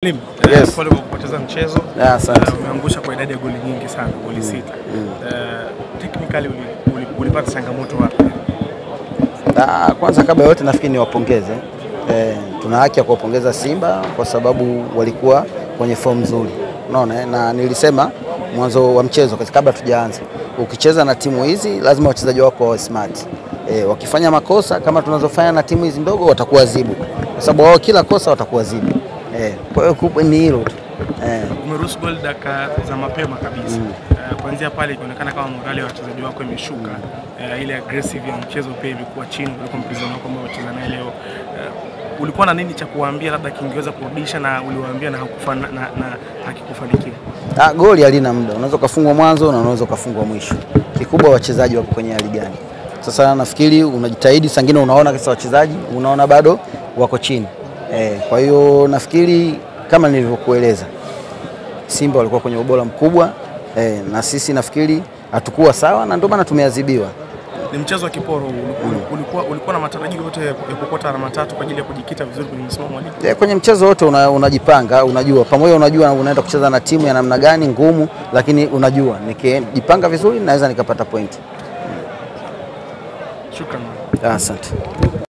Yes. Kwa kupoteza mchezo, umeangusha kwa idadi ya goli nyingi sana, goli 6. Technically ulipata changamoto wapi? Kwanza kabla yote nafikiri niwapongeze. Tuna haki ya kuwapongeza Simba kwa sababu walikuwa kwenye form nzuri. Unaona, na nilisema mwanzo wa mchezo kabla tujaanza, ukicheza na timu hizi lazima wachezaji wako wawe smart. Wakifanya makosa kama tunazofanya na timu hizi ndogo watakuwa zibu. Kwa sababu wao kila kosa watakuwa zibu. Kwa hiyo kubwa ni hilo tu. Umeruhusu goli dakika za mapema kabisa. Kuanzia pale inaonekana kama morale ya wachezaji wako imeshuka. Ile aggressive ya mchezo pia ilikuwa chini kuliko mpinzani wako ambao wacheza naye leo. Ulikuwa na nini cha kuwaambia labda kingeweza kurudisha na uliwaambia na hakikufanikiwa? Goli halina muda. Unaweza kufungwa mwanzo na unaweza kufungwa mwisho. Kikubwa wachezaji wako kwenye hali gani. Sasa nafikiri unajitahidi, sangine unaona kisa wachezaji, unaona bado wako chini. Kwa hiyo nafikiri kama nilivyokueleza, Simba walikuwa kwenye ubora mkubwa, na sisi nafikiri hatukuwa sawa na ndio maana tumeadhibiwa. Ni mchezo wa kiporo. Ulikuwa na matarajio yote ya kupata alama 3 kwa ajili ya kujikita vizuri kwenye msimamo wa ligi. Kwenye mchezo wote unajipanga, unajua pamoja, unajua unaenda kucheza na timu ya namna gani ngumu, lakini unajua nikijipanga vizuri naweza nikapata pointi. Shukrani. Asante.